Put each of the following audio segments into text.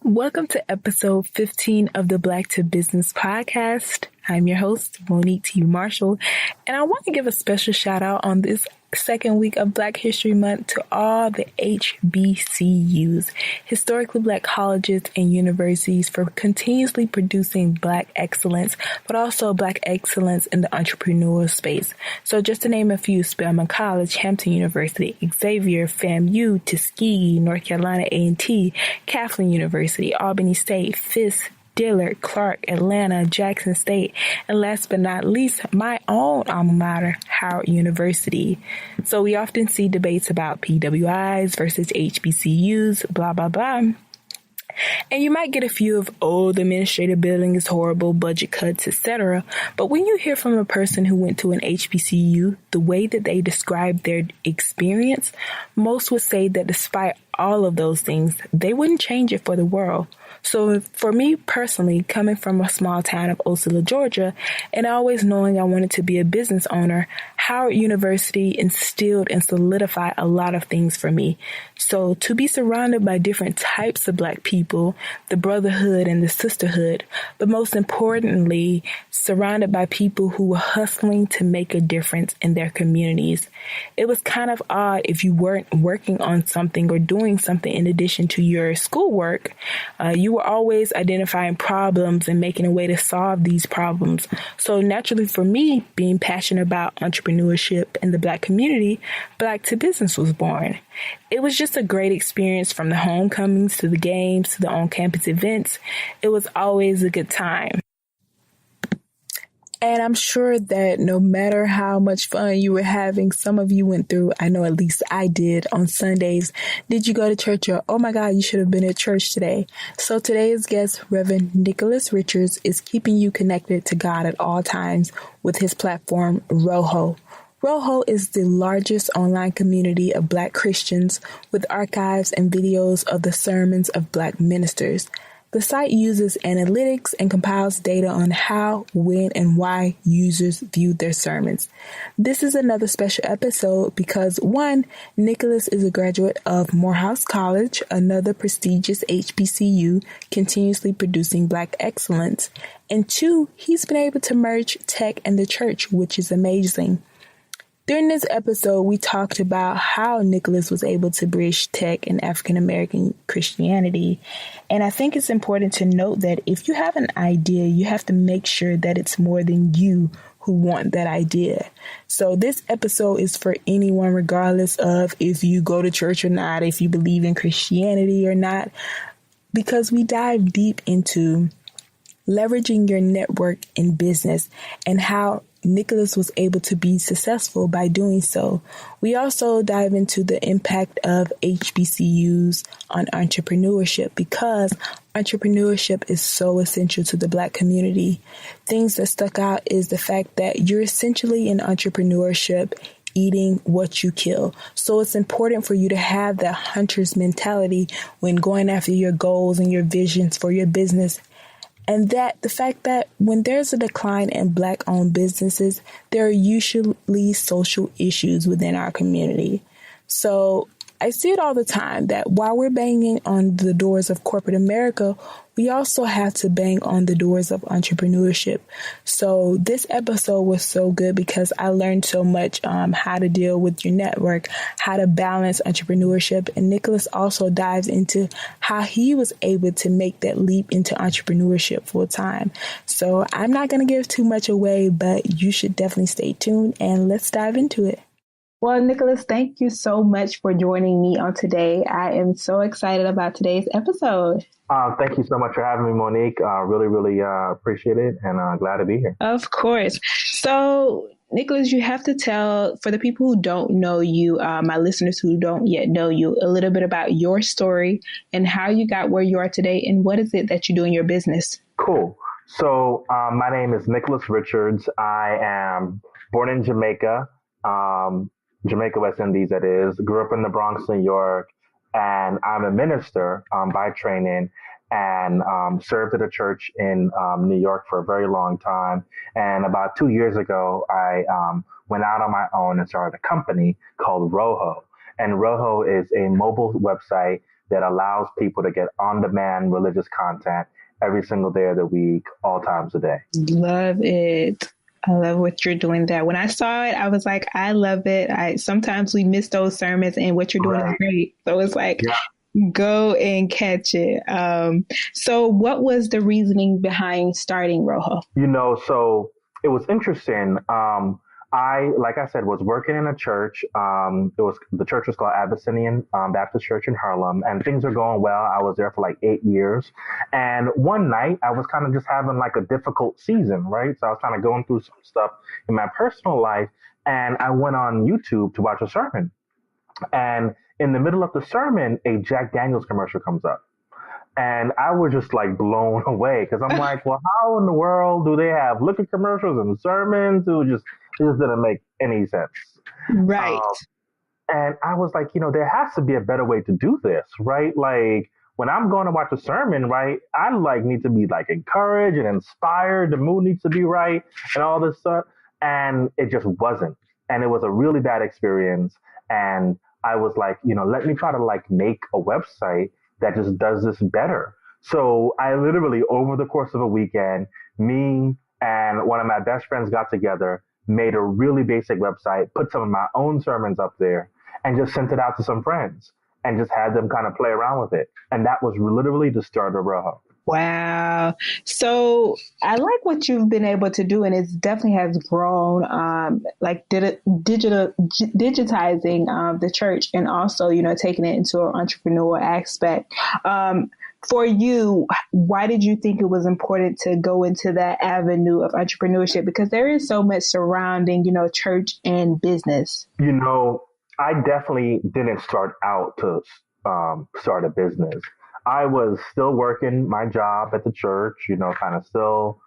Welcome to episode 15 of the Black to Business podcast. I'm your host, Monique T. Marshall, and I want to give a special shout out on this second week of Black History Month to all the HBCUs, historically Black colleges and universities, for continuously producing Black excellence, but also Black excellence in the entrepreneurial space. So just to name a few: Spelman College, Hampton University, Xavier, FAMU, Tuskegee, North Carolina A&T, Kathleen University, Albany State, Fisk, Dillard, Clark, Atlanta, Jackson State, and last but not least, my own alma mater, Howard University. So we often see debates about PWIs versus HBCUs, blah, blah, blah. And you might get a few of, the administrative building is horrible, budget cuts, etc. But when you hear from a person who went to an HBCU, the way that they describe their experience, most would say that despite all of those things, they wouldn't change it for the world. So for me personally, coming from a small town of Osceola, Georgia, and always knowing I wanted to be a business owner, Howard University instilled and solidified a lot of things for me. So to be surrounded by different types of Black people, the brotherhood and the sisterhood, but most importantly, surrounded by people who were hustling to make a difference in their communities. It was kind of odd if you weren't working on something or doing something in addition to your schoolwork. You were always identifying problems and making a way to solve these problems. So naturally for me, being passionate about entrepreneurship and the Black community, Black to Business was born. It was just a great experience, from the homecomings to the games to the on-campus events. It was always a good time. And I'm sure that no matter how much fun you were having, some of you went through, I know at least I did, on Sundays. Did you go to church? Or, oh my God, you should have been at church today. So today's guest, Reverend Nicholas Richards, is keeping you connected to God at all times with his platform, Roho. Roho is the largest online community of Black Christians with archives and videos of the sermons of Black ministers. The site uses analytics and compiles data on how, when, and why users viewed their sermons. This is another special episode because, one, Nicholas is a graduate of Morehouse College, another prestigious HBCU continuously producing Black excellence, and two, he's been able to merge tech and the church, which is amazing. During this episode, we talked about how Nicholas was able to bridge tech and African-American Christianity. And I think it's important to note that if you have an idea, you have to make sure that it's more than you who want that idea. So this episode is for anyone, regardless of if you go to church or not, if you believe in Christianity or not, because we dive deep into leveraging your network in business and how Nicholas was able to be successful by doing so. We also dive into the impact of HBCUs on entrepreneurship, because entrepreneurship is so essential to the Black community. Things that stuck out is the fact that you're essentially in entrepreneurship eating what you kill. So it's important for you to have that hunter's mentality when going after your goals and your visions for your business. And that the fact that when there's a decline in Black-owned businesses, there are usually social issues within our community. So I see it all the time that while we're banging on the doors of corporate America, we also have to bang on the doors of entrepreneurship. So this episode was so good because I learned so much how to deal with your network, how to balance entrepreneurship. And Nicholas also dives into how he was able to make that leap into entrepreneurship full time. So I'm not going to give too much away, but you should definitely stay tuned and let's dive into it. Well, Nicholas, thank you so much for joining me on today. I am so excited about today's episode. Thank you so much for having me, Monique. Really appreciate it, and glad to be here. Of course. So, Nicholas, you have to tell, for the people who don't know you, my listeners who don't yet know you, a little bit about your story and how you got where you are today, and what is it that you do in your business? Cool. So, my name is Nicholas Richards. I am born in Jamaica. Jamaica, West Indies, that is. Grew up in the Bronx, New York, and I'm a minister by training, and served at a church in New York for a very long time. And about 2 years ago, I went out on my own and started a company called Roho. And Roho is a mobile website that allows people to get on-demand religious content every single day of the week, all times a day. Love it. I love what you're doing there. When I saw it, I was like, I love it. Sometimes we miss those sermons, and what you're doing is great. So it's like, go and catch it. So what was the reasoning behind starting Roho? So it was interesting. Like I said, was working in a church. The church was called Abyssinian Baptist Church in Harlem, and things were going well. I was there for like 8 years. And one night I was kind of just having like a difficult season, right? So I was kind of going through some stuff in my personal life, and I went on YouTube to watch a sermon. And in the middle of the sermon, a Jack Daniels commercial comes up. And I was just like blown away because I'm like, well, how in the world do they have liquor commercials and sermons? It just didn't make any sense. Right. And I was like, there has to be a better way to do this, right? Like when I'm going to watch a sermon, right, I like need to be like encouraged and inspired. The mood needs to be right and all this stuff. And it just wasn't. And it was a really bad experience. And I was like, let me try to like make a website that just does this better. So I literally, over the course of a weekend, me and one of my best friends got together, made a really basic website, put some of my own sermons up there, and just sent it out to some friends and just had them kind of play around with it. And that was literally the start of Roho. Wow. So I like what you've been able to do, and it definitely has grown, digitizing the church, and also, taking it into an entrepreneurial aspect. For you, why did you think it was important to go into that avenue of entrepreneurship? Because there is so much surrounding, church and business. I definitely didn't start out to start a business. I was still working my job at the church, kind of still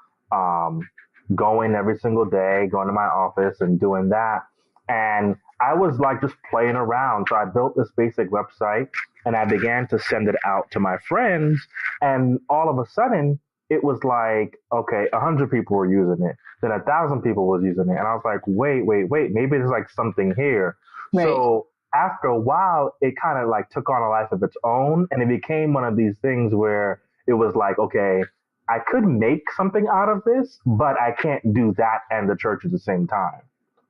going every single day, going to my office and doing that. And I was like just playing around. So I built this basic website and I began to send it out to my friends. And all of a sudden, it was like, okay, 100 people were using it. Then 1,000 people was using it. And I was like, wait, maybe there's like something here. Right. So after a while, it kind of like took on a life of its own. And it became one of these things where it was like, okay, I could make something out of this, but I can't do that and the church at the same time.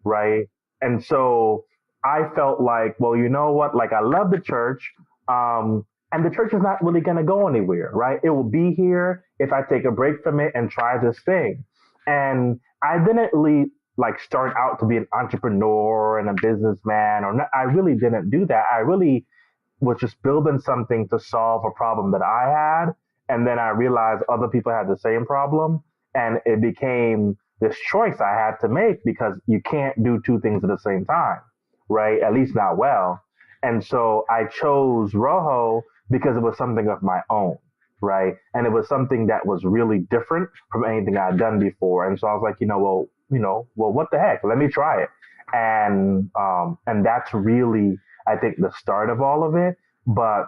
Right. And so I felt like, well, you know what? Like, I love the church. And the church is not really going to go anywhere. Right. It will be here if I take a break from it and try this thing. And I didn't really like start out to be an entrepreneur and a businessman, or not. I really didn't do that. I really was just building something to solve a problem that I had. And then I realized other people had the same problem. And it became this choice I had to make because you can't do two things at the same time, right? At least not well. And so I chose Roho because it was something of my own, right? And it was something that was really different from anything I'd done before. And so I was like, well, what the heck? Let me try it. And that's really, I think, the start of all of it. But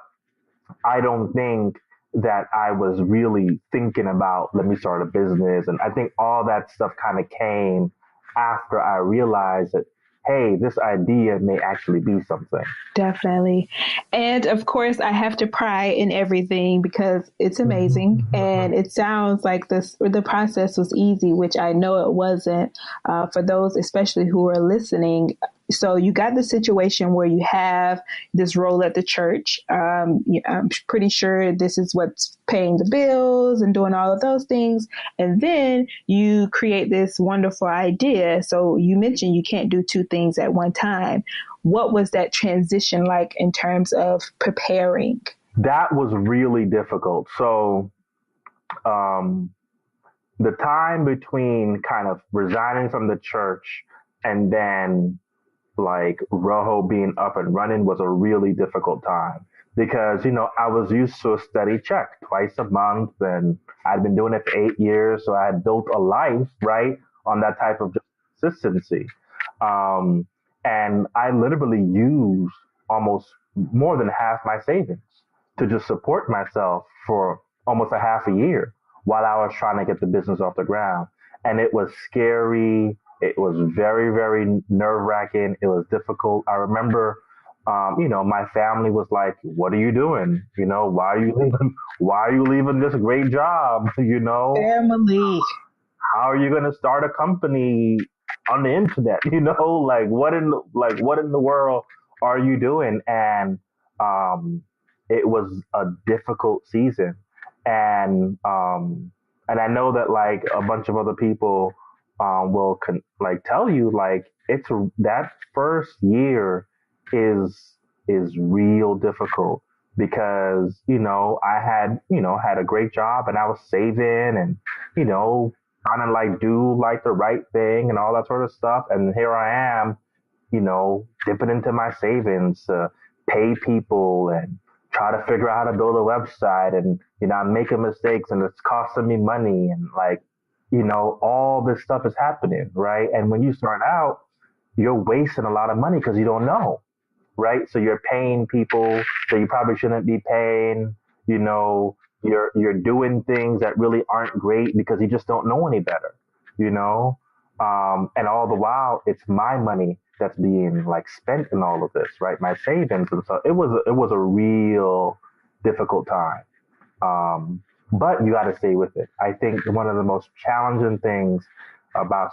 I don't think that I was really thinking about, let me start a business. And I think all that stuff kind of came after I realized that, hey, this idea may actually be something. Definitely. And of course, I have to pry in everything because it's amazing. And it sounds like the process was easy, which I know it wasn't, for those especially who are listening. So you got the situation where you have this role at the church. I'm pretty sure this is what's paying the bills and doing all of those things. And then you create this wonderful idea. So you mentioned you can't do two things at one time. What was that transition like in terms of preparing? That was really difficult. So the time between kind of resigning from the church and then like Roho being up and running was a really difficult time because, I was used to a steady check twice a month and I'd been doing it for 8 years. So I had built a life, right, on that type of consistency. And I literally used almost more than half my savings to just support myself for almost a half a year while I was trying to get the business off the ground. And it was scary. It was very, very nerve-wracking. It was difficult. I remember my family was like, "What are you doing? Why are you leaving? Why are you leaving this great job? Family. How are you going to start a company on the internet? Like what in the world are you doing?" And um, it was a difficult season, and I know that like a bunch of other people will like tell you like that first year is real difficult because I had a great job and I was saving and you know trying to like do like the right thing and all that sort of stuff. And here I am, dipping into my savings to pay people and try to figure out how to build a website. And, I'm making mistakes and it's costing me money. And like, all this stuff is happening, right? And when you start out, you're wasting a lot of money because you don't know, right? So you're paying people that you probably shouldn't be paying. You're doing things that really aren't great because you just don't know any better. You know, and all the while it's my money that's being like spent in all of this, right? My savings, and so it was a real difficult time. But you got to stay with it. I think one of the most challenging things about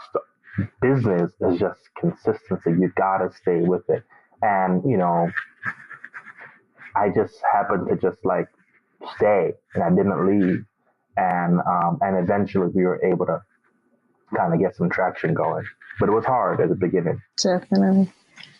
business is just consistency. You got to stay with it. And, I just happened to just like stay and I didn't leave. And eventually we were able to kind of get some traction going. But it was hard at the beginning. Definitely.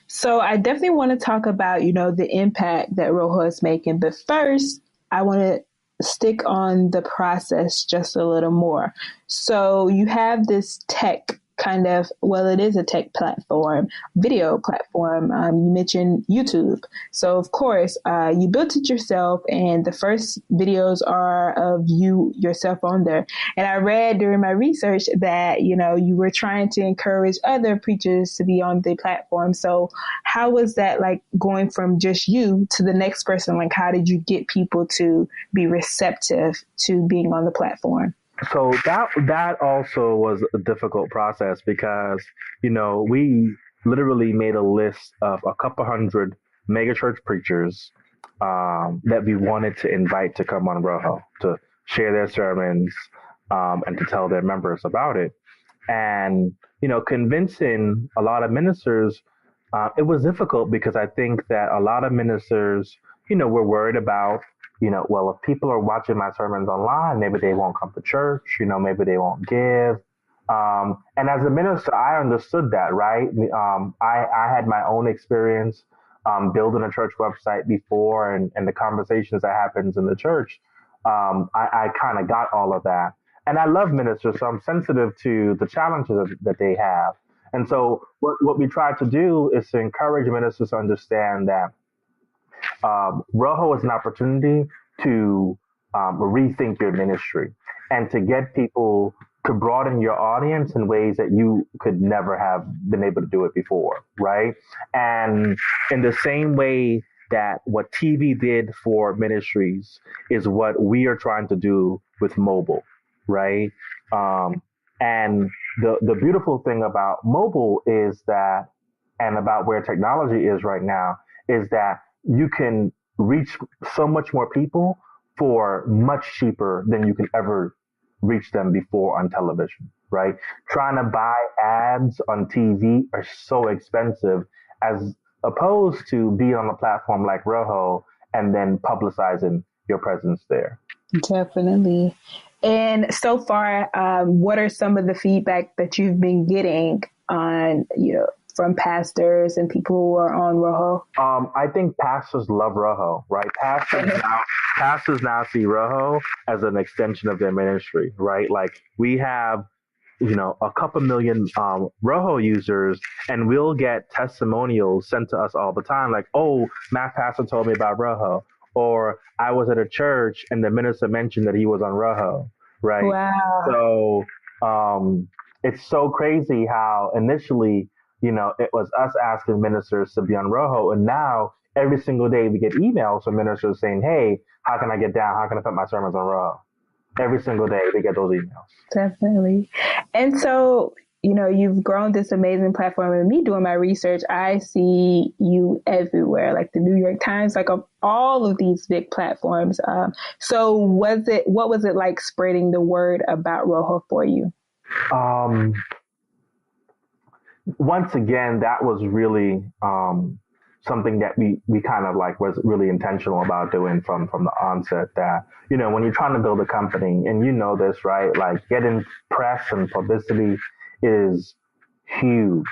So I definitely want to talk about, the impact that Roho is making. But first, I want to stick on the process just a little more. So you have this tech it is a tech platform, video platform. You mentioned YouTube. So of course, you built it yourself and the first videos are of you yourself on there. And I read during my research that, you were trying to encourage other preachers to be on the platform. So how was that like going from just you to the next person? Like, how did you get people to be receptive to being on the platform? So that also was a difficult process because we literally made a list of a couple hundred megachurch preachers that we wanted to invite to come on Roho to share their sermons and to tell their members about it. And convincing a lot of ministers, it was difficult because I think that a lot of ministers were worried about well, if people are watching my sermons online, maybe they won't come to church, maybe they won't give. And as a minister, I understood that, right? I had my own experience building a church website before and the conversations that happens in the church. I kind of got all of that. And I love ministers, so I'm sensitive to the challenges that they have. And so what we try to do is to encourage ministers to understand that Roho is an opportunity to rethink your ministry and to get people to broaden your audience in ways that you could never have been able to do it before, right? And in the same way that what TV did for ministries is what we are trying to do with mobile, right? And the beautiful thing about mobile is that, and about where technology is right now, is that you can reach so much more people for much cheaper than you can ever reach them before on television, right? Trying to buy ads on TV are so expensive as opposed to be on a platform like Roho and then publicizing your presence there. Definitely. And so far, what are some of the feedback that you've been getting on, from pastors and people who are on Roho? I think pastors love Roho, right? Pastors now see Roho as an extension of their ministry, right? Like we have, a couple million Roho users, and we'll get testimonials sent to us all the time, like, "Oh, my pastor told me about Roho," or "I was at a church and the minister mentioned that he was on Roho," right? Wow. So it's so crazy how initially, it was us asking ministers to be on Roho, and now every single day we get emails from ministers saying, "Hey, how can I get down? How can I put my sermons on Roho?" Every single day we get those emails. Definitely. And so you've grown this amazing platform, and me doing my research, I see you everywhere, like the New York Times, like of all of these big platforms. So what was it like spreading the word about Roho for you? Um, Once again, that was really something that we kind of like was really intentional about doing from the onset. That when you're trying to build a company, and this, right? Like getting press and publicity is huge,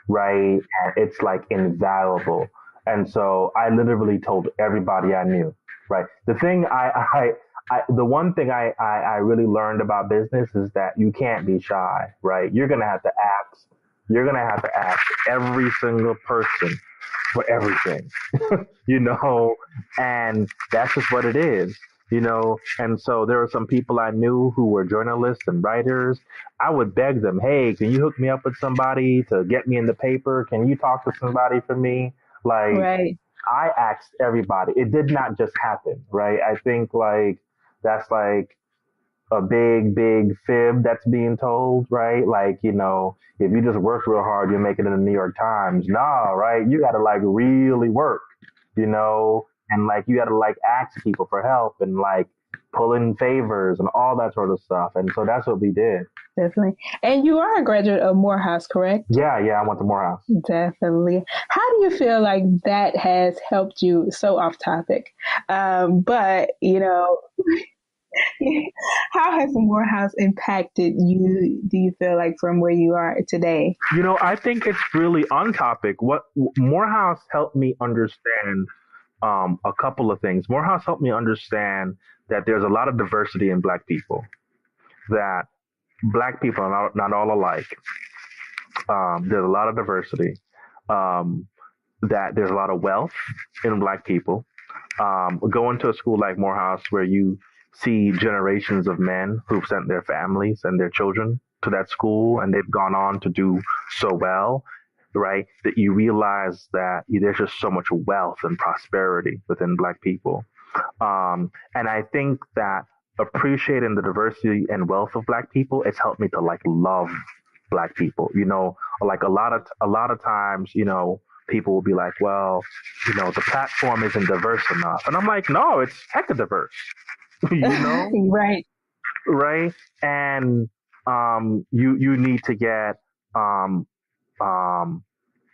right? And it's like invaluable. And so I literally told everybody I knew, right? The one thing I really learned about business is that you can't be shy, right? You're gonna have to ask every single person for everything, you know, and that's just what it is. And so there were some people I knew who were journalists and writers. I would beg them, hey, can you hook me up with somebody to get me in the paper? Can you talk to somebody for me? Like, Right. I asked everybody. It did not just happen, right? I think like that's like a big fib that's being told, right? Like, if you just work real hard, you'll make it in the New York Times. Nah, right? You got to like really work, and like you got to like ask people for help and like pull in favors and all that sort of stuff. And so that's what we did. Definitely. And you are a graduate of Morehouse, correct? Yeah, I went to Morehouse. Definitely. How do you feel like that has helped you? So off topic, but how has Morehouse impacted you? Do you feel like from where you are today? I think it's really on topic. What Morehouse helped me understand a couple of things. Morehouse helped me understand that there's a lot of diversity in Black people, that Black people are not all alike. There's a lot of diversity, that there's a lot of wealth in Black people. Going to a school like Morehouse where you see generations of men who've sent their families and their children to that school and they've gone on to do so well, right? That you realize that there's just so much wealth and prosperity within Black people. And I think that appreciating the diversity and wealth of Black people, it's helped me to like love Black people. Like a lot of times, people will be like, well, the platform isn't diverse enough. And I'm like, no, it's hecka diverse, Right. right? And you need to get um, um,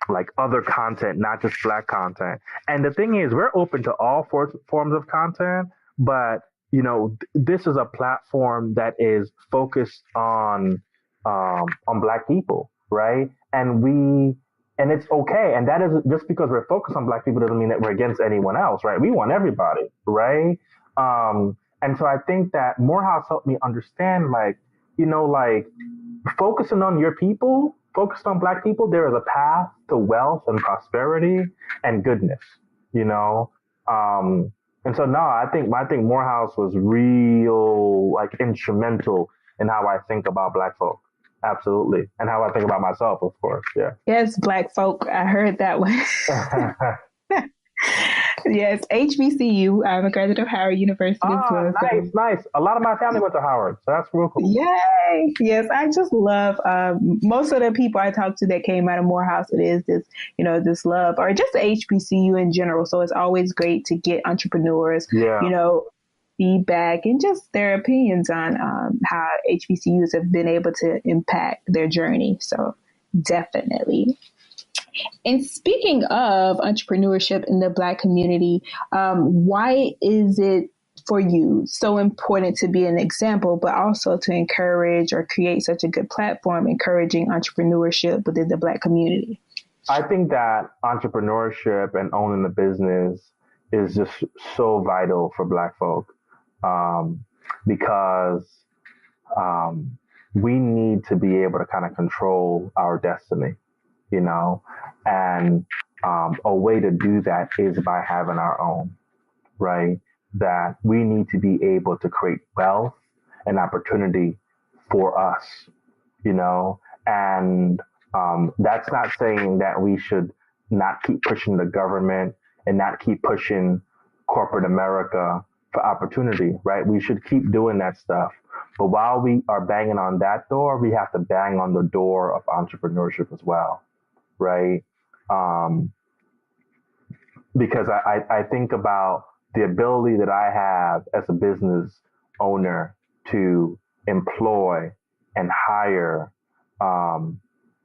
like other content, not just Black content. And the thing is, we're open to all forms of content, but this is a platform that is focused on Black people, right? And it's okay. And that is just because we're focused on Black people doesn't mean that we're against anyone else, right? We want everybody, right? And so I think that Morehouse helped me understand, like, like focusing on your people, focused on Black people, there is a path to wealth and prosperity and goodness, you know? And so no, I think Morehouse was real, like instrumental in how I think about Black folk. Absolutely. And how I think about myself, of course. Yeah. Yes, Black folk. I heard that one. Yes, HBCU. I'm a graduate of Howard University as well. Nice. A lot of my family went to Howard, so that's real cool. Yay! Yes, I just love most of the people I talk to that came out of Morehouse. It is this, this love, or just the HBCU in general. So it's always great to get entrepreneurs, feedback and just their opinions on how HBCUs have been able to impact their journey. So definitely. And speaking of entrepreneurship in the Black community, why is it for you so important to be an example, but also to encourage or create such a good platform, encouraging entrepreneurship within the Black community? I think that entrepreneurship and owning a business is just so vital for Black folk, because we need to be able to kind of control our destiny, and a way to do that is by having our own, right? That we need to be able to create wealth and opportunity for us, and that's not saying that we should not keep pushing the government and not keep pushing corporate America for opportunity, right? We should keep doing that stuff. But while we are banging on that door, we have to bang on the door of entrepreneurship as well, right? Um, because I think about the ability that I have as a business owner to employ and hire um,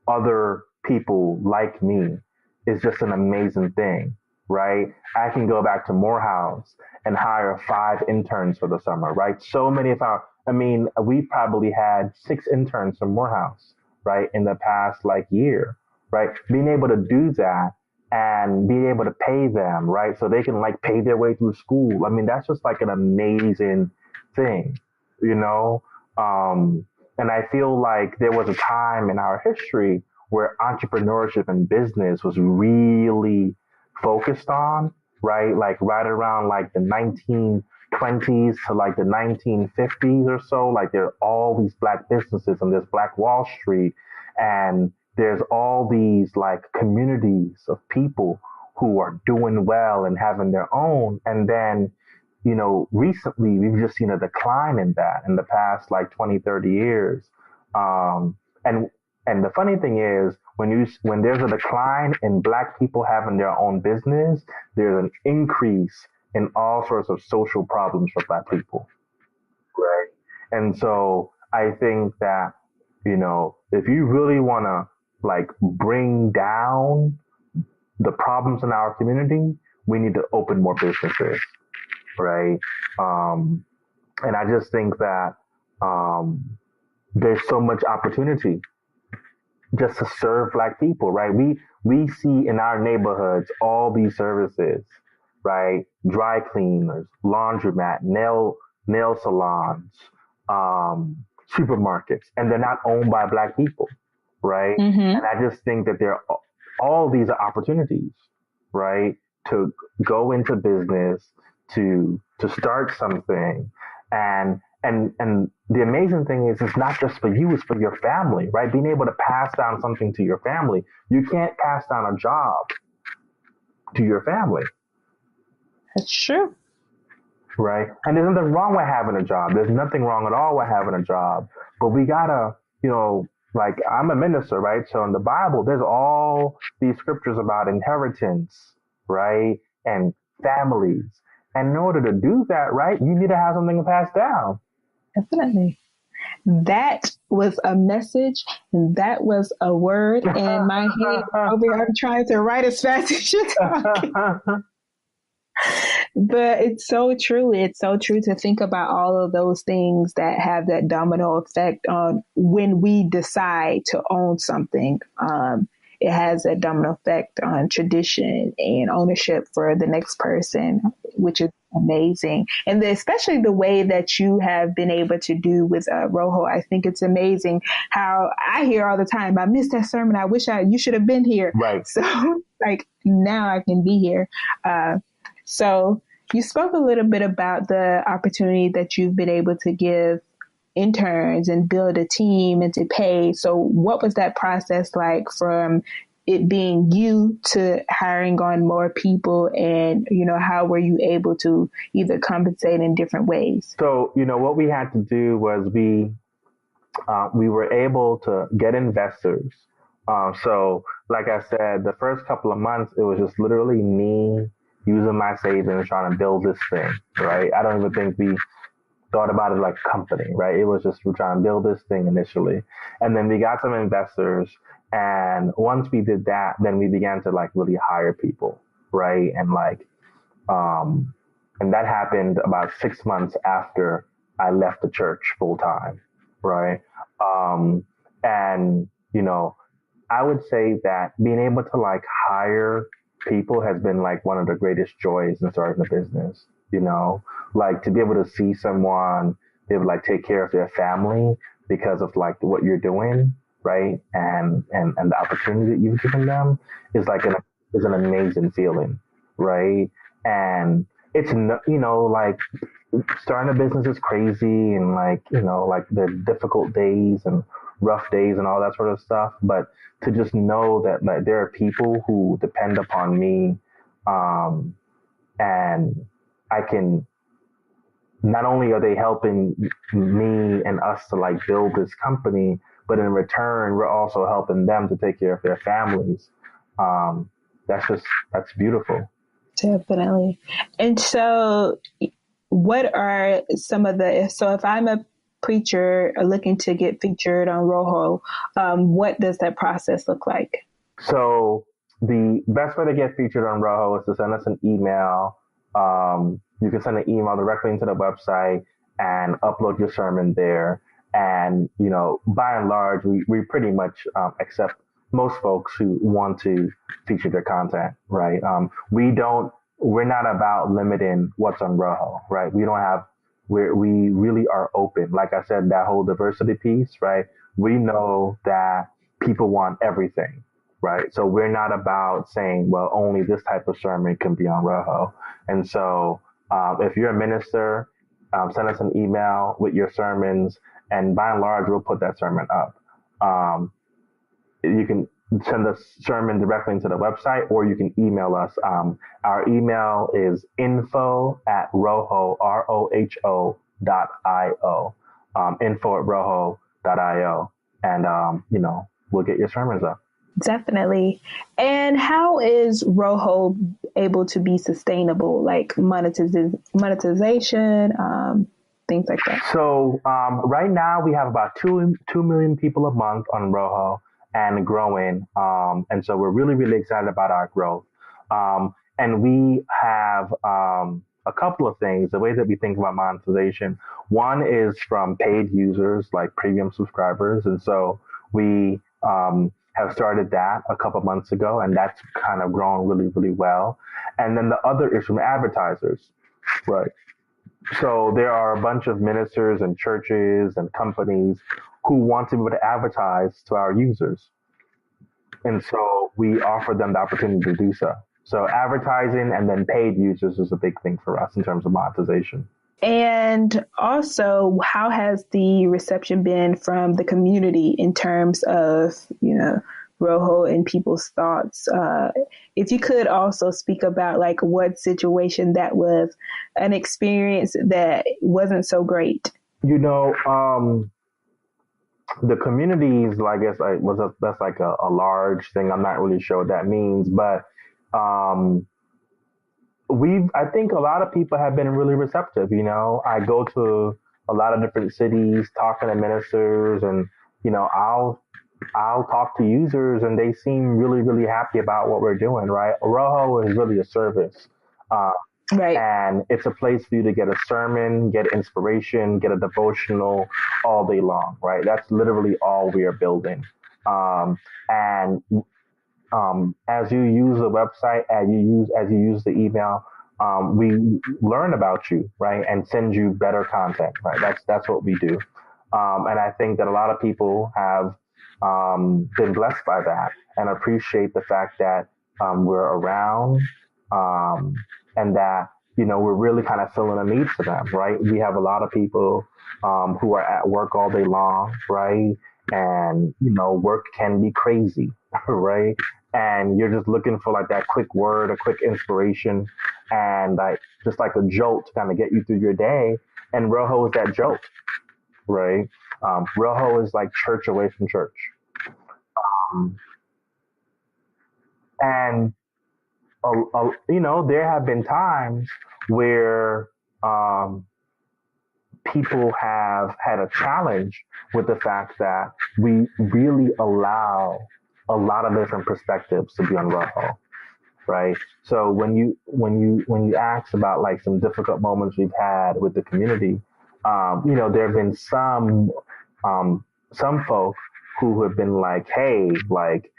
other people like me is just an amazing thing, right? I can go back to Morehouse and hire 5 interns for the summer, right? So many of our, I mean, we probably had 6 interns from Morehouse, right, in the past like year, right? Being able to do that and being able to pay them, right, so they can like pay their way through school. I mean, that's just like an amazing thing, you know? And I feel like there was a time in our history where entrepreneurship and business was really focused on, right? Like right around like the 1920s to like the 1950s or so. Like there are all these black businesses and there's Black Wall Street and there's all these like communities of people who are doing well and having their own. And then, you know, recently we've just seen a decline in that in the past like 20, 30 years. Um, and and the funny thing is, when there's a decline in black people having their own business, there's an increase in all sorts of social problems for black people, right? And so I think that, you know, if you really want to like bring down the problems in our community, we need to open more businesses, right? Um, and I just think that um, there's so much opportunity just to serve black people, right? We see in our neighborhoods all these services, right? Dry cleaners, laundromat, nail salons, supermarkets, and they're not owned by black people, right? Mm-hmm. And I just think that there are all these are opportunities, right? To go into business, to start something, and the amazing thing is it's not just for you, it's for your family, right? Being able to pass down something to your family. You can't pass down a job to your family. That's true. Right? And there's nothing wrong with having a job. There's nothing wrong at all with having a job. But we gotta, you know, like I'm a minister, right? So in the Bible, there's all these scriptures about inheritance, right? And families. And in order to do that, right, you need to have something to pass down. Definitely. That was a message. And that was a word in my head. Over here, I'm trying to write as fast as you're talking. But it's so true. It's so true to think about all of those things that have that domino effect on when we decide to own something. It has a domino effect on tradition and ownership for the next person, which is amazing. And especially the way that you have been able to do with Roho. I think it's amazing how I hear all the time, I missed that sermon. I wish you should have been here. Right. So like now I can be here. So you spoke a little bit about the opportunity that you've been able to give interns and build a team and to pay. So what was that process like from it being you to hiring on more people, and, you know, how were you able to either compensate in different ways? So, you know, what we had to do was we were able to get investors. So like I said, the first couple of months, it was just literally me using my savings trying to build this thing, right? I don't even think we thought about it like a company, right? It was just we're trying to build this thing initially. And then we got some investors. And once we did that, then we began to like really hire people, right? And like, and that happened about 6 months after I left the church full time, right? And, you know, I would say that being able to like hire people has been like one of the greatest joys in starting a business, you know, like to be able to see someone be able to like take care of their family because of like what you're doing, right? And the opportunity that you've given them is like is an amazing feeling, right? And it's, you know, like starting a business is crazy and like, you know, like the difficult days and rough days and all that sort of stuff. But to just know that like there are people who depend upon me, and I can not only are they helping me and us to like build this company, but in return, we're also helping them to take care of their families. Um, that's beautiful. Definitely. And so, what are some of so if I'm a preacher looking to get featured on Roho, what does that process look like? So the best way to get featured on Roho is to send us an email. You can send an email directly into the website and upload your sermon there. And, by and large, we pretty much accept most folks who want to feature their content, right? We're not about limiting what's on Roho, right? We really are open. Like I said, that whole diversity piece, right? We know that people want everything, right? So we're not about saying, well, only this type of sermon can be on Roho. And so if you're a minister, send us an email with your sermons, and by and large, we'll put that sermon up. You can send the sermon directly into the website, or you can email us. Our email is info@roho, ROHO.io, info@roho.io, and, we'll get your sermons up. Definitely. And how is Roho able to be sustainable, like monetization, things like that? So right now we have about 2 million people a month on Roho and growing. And so we're really, really excited about our growth. And we have a couple of things, the way that we think about monetization. One is from paid users, like premium subscribers. And so we have started that a couple months ago, and that's kind of grown really, really well. And then the other is from advertisers, right? So there are a bunch of ministers and churches and companies who want to be able to advertise to our users. And so we offer them the opportunity to do so. So advertising and then paid users is a big thing for us in terms of monetization. And also, how has the reception been from the community in terms of, Roho and people's thoughts? If you could also speak about like what situation that was an experience that wasn't so great. The communities, I guess, that's like a large thing. I'm not really sure what that means, but I think a lot of people have been really receptive. I go to a lot of different cities, talking to ministers, and I'll talk to users, and they seem really, really happy about what we're doing. Right, Roho is really a service, right, and it's a place for you to get a sermon, get inspiration, get a devotional all day long. Right, that's literally all we are building, and as you use the website, as you use the email, we learn about you, right, and send you better content, right? That's what we do, and I think that a lot of people have been blessed by that and appreciate the fact that we're around, and that we're really kind of filling a need for them, right? We have a lot of people who are at work all day long, right? And work can be crazy, right? And you're just looking for like that quick word, a quick inspiration, and just like a jolt to kind of get you through your day. And Roho is that jolt, right? Roho is like church away from church. And there have been times where people have had a challenge with the fact that we really allow a lot of different perspectives to be on Roho, right? So when you ask about like some difficult moments we've had with the community, there have been some folk who have been like, hey, like,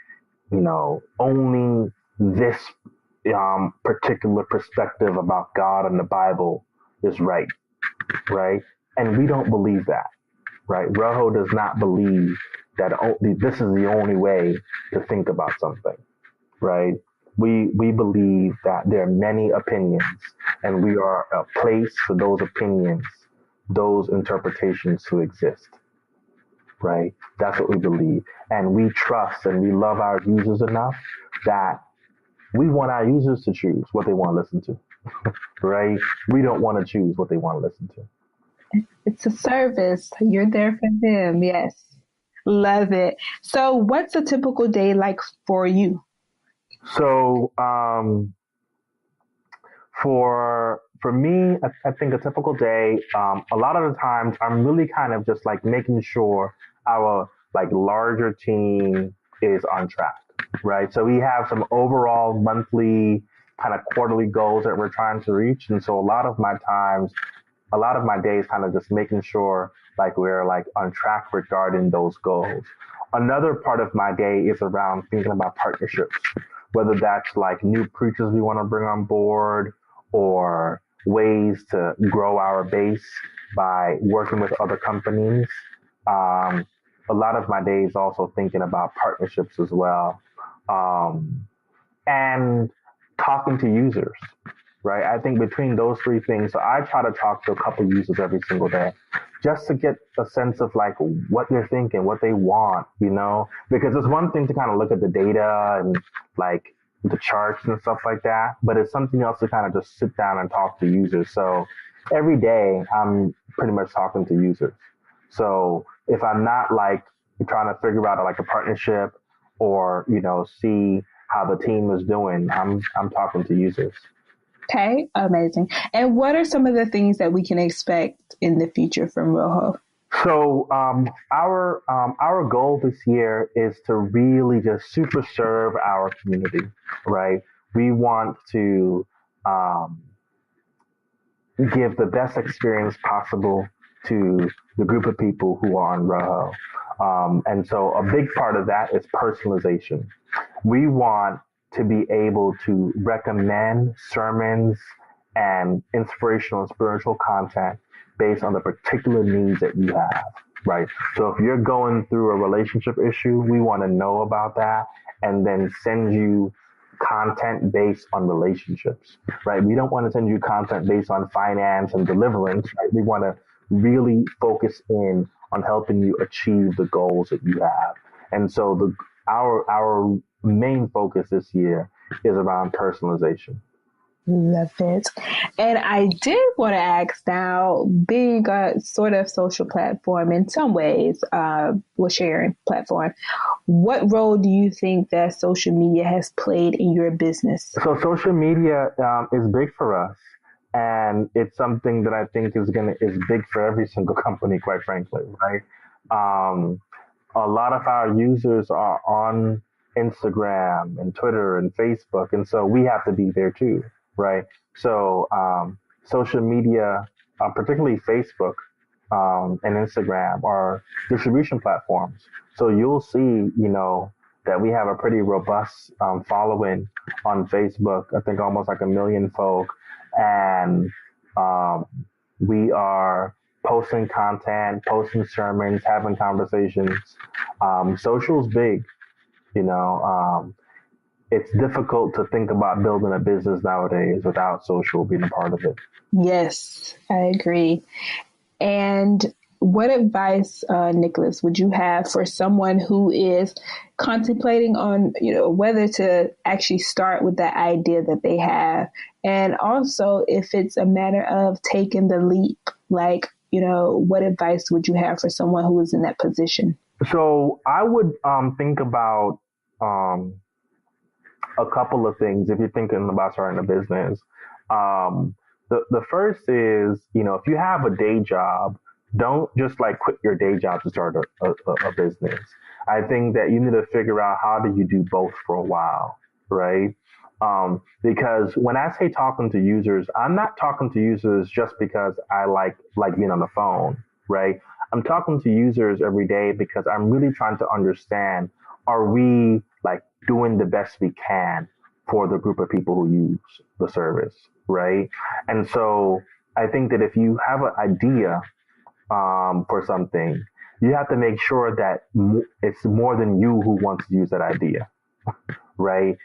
only this particular perspective about God and the Bible is right, right? And we don't believe that, right? Roho does not believe that this is the only way to think about something, right? We believe that there are many opinions, and we are a place for those opinions, those interpretations to exist, right? That's what we believe. And we trust and we love our users enough that we want our users to choose what they want to listen to, right? We don't want to choose what they want to listen to. It's a service. You're there for them. Yes. Love it. So what's a typical day like for you? So for me, I think a typical day, a lot of the times I'm really kind of just like making sure our like larger team is on track, right? So we have some overall monthly kind of quarterly goals that we're trying to reach, and so a lot of my days kind of just making sure like we're like on track regarding those goals. Another part of my day is around thinking about partnerships, whether that's like new preachers we want to bring on board or ways to grow our base by working with other companies. Um, a lot of my days also thinking about partnerships as well. Um, and talking to users, right? I think between those three things, so I try to talk to a couple users every single day just to get a sense of like what they're thinking, what they want, because it's one thing to kind of look at the data and like the charts and stuff like that, but it's something else to kind of just sit down and talk to users. So every day I'm pretty much talking to users. So if I'm not like trying to figure out like a partnership or, see how the team is doing, I'm talking to users. Okay, amazing. And what are some of the things that we can expect in the future from Roho? So our goal this year is to really just super serve our community, right? We want to um, give the best experience possible to the group of people who are on Roho. And so a big part of that is personalization. We want to be able to recommend sermons and inspirational and spiritual content based on the particular needs that you have, right? So if you're going through a relationship issue, we want to know about that and then send you content based on relationships, right? We don't want to send you content based on finance and deliverance, right? We want to really focus in on helping you achieve the goals that you have. And so our main focus this year is around personalization. Love it. And I did want to ask now, being a sort of social platform in some ways, sharing platform, what role do you think that social media has played in your business? So social media is big for us. And it's something that I think is big for every single company, quite frankly, right? Um, a lot of our users are on Instagram and Twitter and Facebook, and so we have to be there too, right? So social media, particularly Facebook and Instagram, are distribution platforms. So you'll see, that we have a pretty robust following on Facebook. I think almost like 1 million folk, and um, we are posting content, posting sermons, having conversations. Social's big, you know. It's difficult to think about building a business nowadays without social being a part of it. Yes, I agree. And what advice, Nicholas, would you have for someone who is contemplating on, whether to actually start with that idea that they have, and also if it's a matter of taking the leap, like, what advice would you have for someone who is in that position? So I would think about a couple of things if you're thinking about starting a business. Um, the first is, if you have a day job, don't just like quit your day job to start a business. I think that you need to figure out how do you do both for a while, right? Because when I say talking to users, I'm not talking to users just because I like being on the phone, right? I'm talking to users every day because I'm really trying to understand, are we like doing the best we can for the group of people who use the service, right? And so I think that if you have an idea for something, you have to make sure that it's more than you who wants to use that idea, right?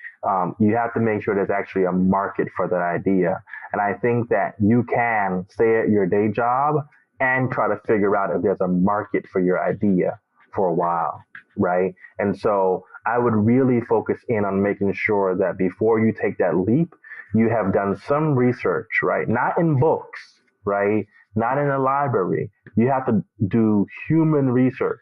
You have to make sure there's actually a market for that idea. And I think that you can stay at your day job and try to figure out if there's a market for your idea for a while, right? And so I would really focus in on making sure that before you take that leap, you have done some research, right? Not in books, right? not in a library. You have to do human research,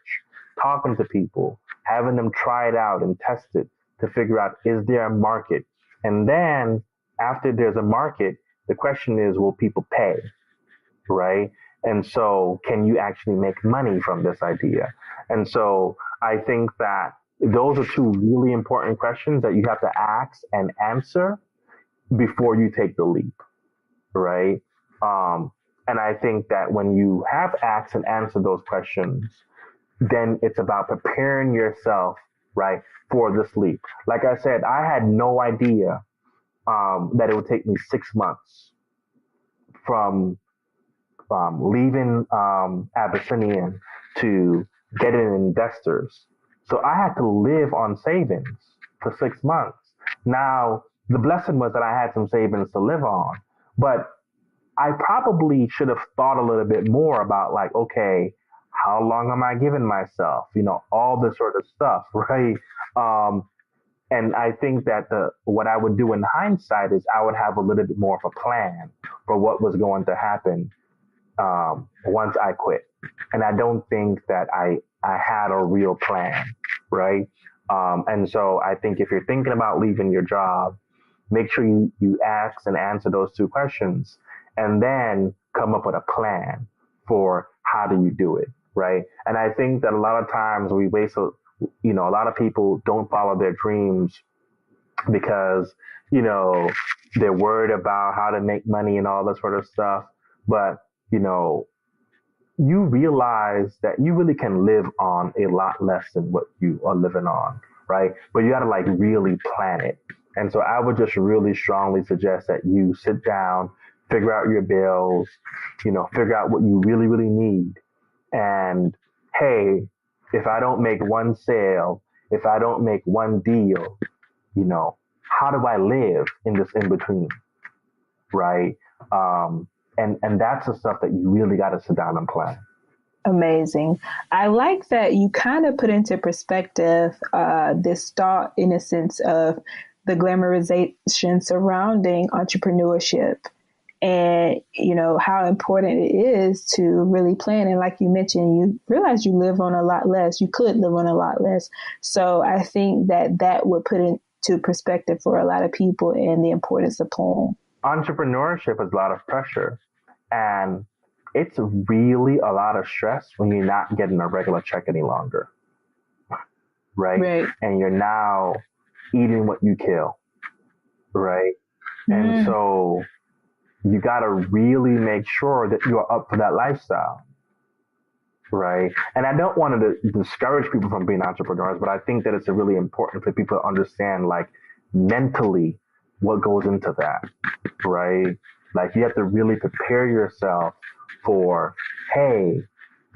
talking to people, having them try it out and test it to figure out, is there a market? And then after there's a market, the question is, will people pay? Right? And so, can you actually make money from this idea? And so, I think that those are two really important questions that you have to ask and answer before you take the leap, right? And I think that when you have asked and answered those questions, then it's about preparing yourself, right, for this leap. Like I said, I had no idea that it would take me 6 months from leaving Abyssinian to getting investors. So I had to live on savings for 6 months. Now, the blessing was that I had some savings to live on, but I probably should have thought a little bit more about, like, okay, how long am I giving myself? All this sort of stuff, right? Um, and I think that what I would do in hindsight is I would have a little bit more of a plan for what was going to happen once I quit. And I don't think that I had a real plan, right? And so I think if you're thinking about leaving your job, make sure you ask and answer those two questions and then come up with a plan for how do you do it, right? And I think that a lot of times we waste, a lot of people don't follow their dreams because, they're worried about how to make money and all that sort of stuff. But, you realize that you really can live on a lot less than what you are living on, right? But you got to, like, really plan it. And so I would just really strongly suggest that you sit down, figure out your bills, figure out what you really, really need. And hey, if I don't make one sale, if I don't make one deal, how do I live in this in between, right? And that's the stuff that you really got to sit down and plan. Amazing. I like that you kind of put into perspective this thought, in a sense, of the glamorization surrounding entrepreneurship and, how important it is to really plan. And like you mentioned, you realize you live on a lot less. You could live on a lot less. So I think that would put into perspective for a lot of people and the importance of planning. Entrepreneurship is a lot of pressure, and it's really a lot of stress when you're not getting a regular check any longer, right? And you're now eating what you kill, right? And so you got to really make sure that you are up for that lifestyle, right? And I don't want to discourage people from being entrepreneurs, but I think that it's really important for people to understand, like, mentally what goes into that, right? Like, you have to really prepare yourself for, hey,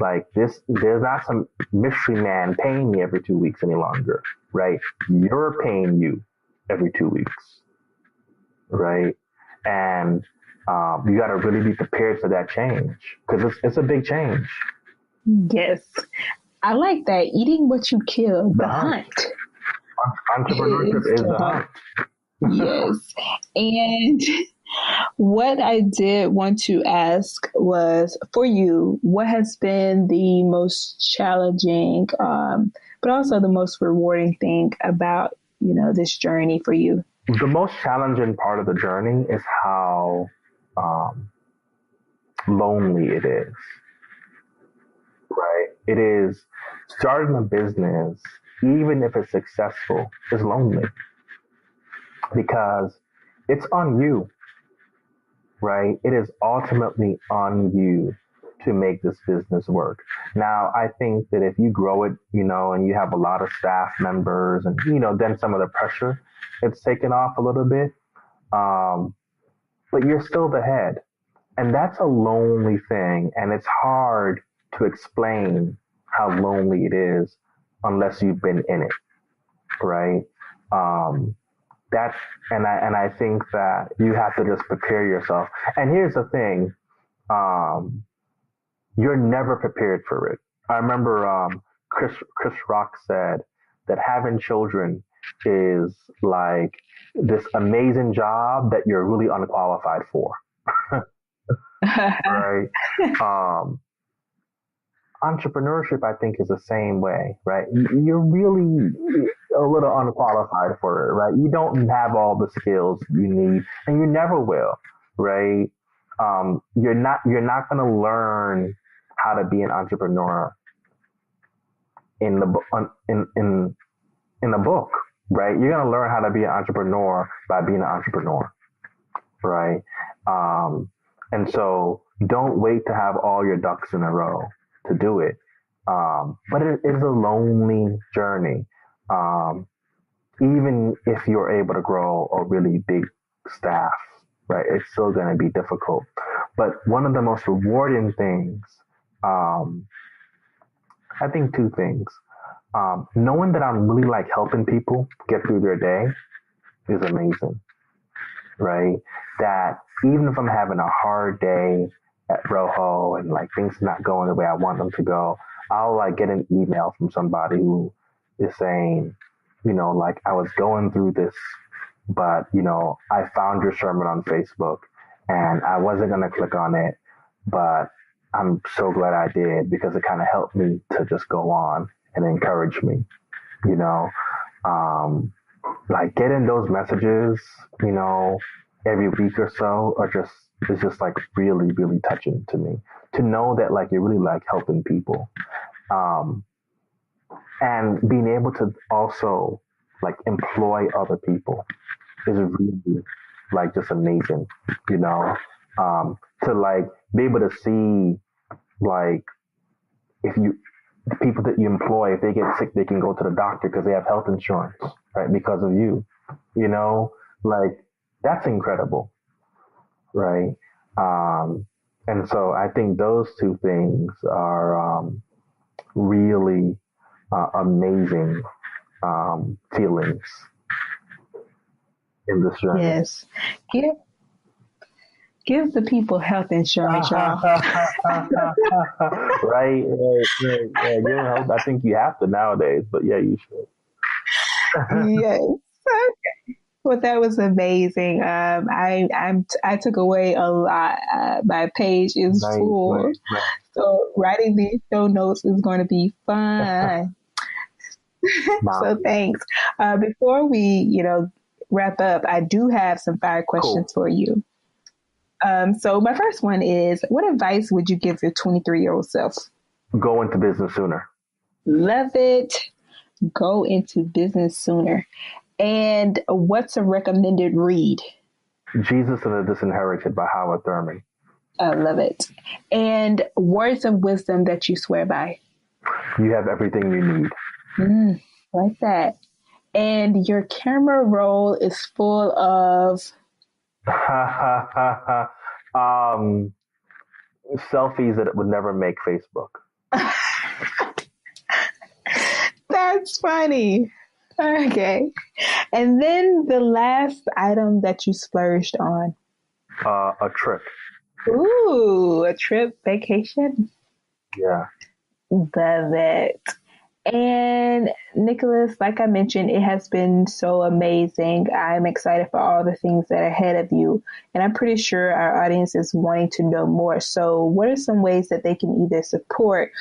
like, there's not some mystery man paying me every 2 weeks any longer, right? You're paying you every 2 weeks, right? And you got to really be prepared for that change, because it's a big change. Yes. I like that. Eating what you kill, the hunt. Entrepreneurship is the hunt. Yes. And what I did want to ask was, for you, what has been the most challenging, but also the most rewarding thing about, this journey for you? The most challenging part of the journey is how lonely it is, right? It is starting a business, even if it's successful, is lonely because it's on you, right? It is ultimately on you to make this business work. Now, I think that if you grow it, and you have a lot of staff members and, then some of the pressure, it's taken off a little bit. But you're still the head. And that's a lonely thing. And it's hard to explain how lonely it is unless you've been in it, right? I think that you have to just prepare yourself. And here's the thing, you're never prepared for it. I remember Chris Rock said that having children is like this amazing job that you're really unqualified for. right? Um, Entrepreneurship, I think, is the same way, right? You're really a little unqualified for it, right? You don't have all the skills you need, and you never will, right? You're not going to learn how to be an entrepreneur in the in a book, right? You're going to learn how to be an entrepreneur by being an entrepreneur, right? Um, and so don't wait to have all your ducks in a row to do it. But it is a lonely journey. Um, Even if you're able to grow a really big staff, right, it's still going to be difficult. But one of the most rewarding things, um, I think two things. Knowing that I'm really like helping people get through their day is amazing, right? That even if I'm having a hard day at Roho and like things not going the way I want them to go, I'll like get an email from somebody who is saying, like I was going through this, but I found your sermon on Facebook and I wasn't going to click on it, but I'm so glad I did because it kind of helped me to just go on and encourage me, you know. Like getting those messages, every week or so are just is just like really, really touching to me to know that like you're really like helping people. Um, and being able to also like employ other people is really like just amazing, you know, to like be able to see like if you the people that you employ, if they get sick, they can go to the doctor because they have health insurance, right? Because of you, like that's incredible, right? And so I think those two things are really amazing feelings in this journey. Yes. Give give the people health insurance, y'all. Right? Yeah, I think you have to nowadays, but yeah, you should. Yes. Okay. Well, that was amazing. I took away a lot. My page is Nice, full, nice. so writing these show notes is going to be fun. Nah, So thanks. Before we, wrap up, I do have some fire cool. questions for you. So my first one is, what advice would you give your 23-year-old self? Go into business sooner. Love it. Go into business sooner. And what's a recommended read? Jesus and the Disinherited by Howard Thurman. I love it. And words of wisdom that you swear by? You have everything you need. Like that. And your camera roll is full of selfies that would never make Facebook. That's funny. Okay. And then the last item that you splurged on. A trip. Ooh, a trip, vacation. Yeah. Love it. And Nicholas, like I mentioned, it has been so amazing. I'm excited for all the things that are ahead of you. And I'm pretty sure our audience is wanting to know more. So what are some ways that they can either support,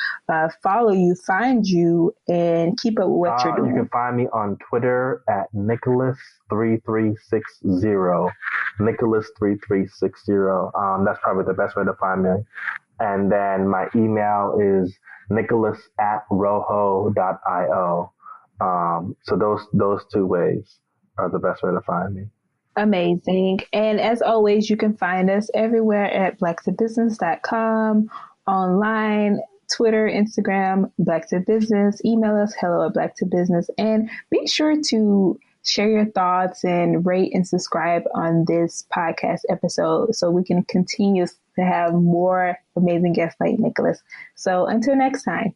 follow you, find you, and keep up with what you're doing? You can find me on Twitter at Nicholas3360. Nicholas3360. That's probably the best way to find me. And then my email is nicholas@roho.io. So those two ways are the best way to find me. Amazing. And as always, you can find us everywhere at black2business.com, online, Twitter, Instagram, Black to Business. Email us, hello@black2business. And be sure to share your thoughts and rate and subscribe on this podcast episode so we can continue to have more amazing guests like Nicholas. So until next time.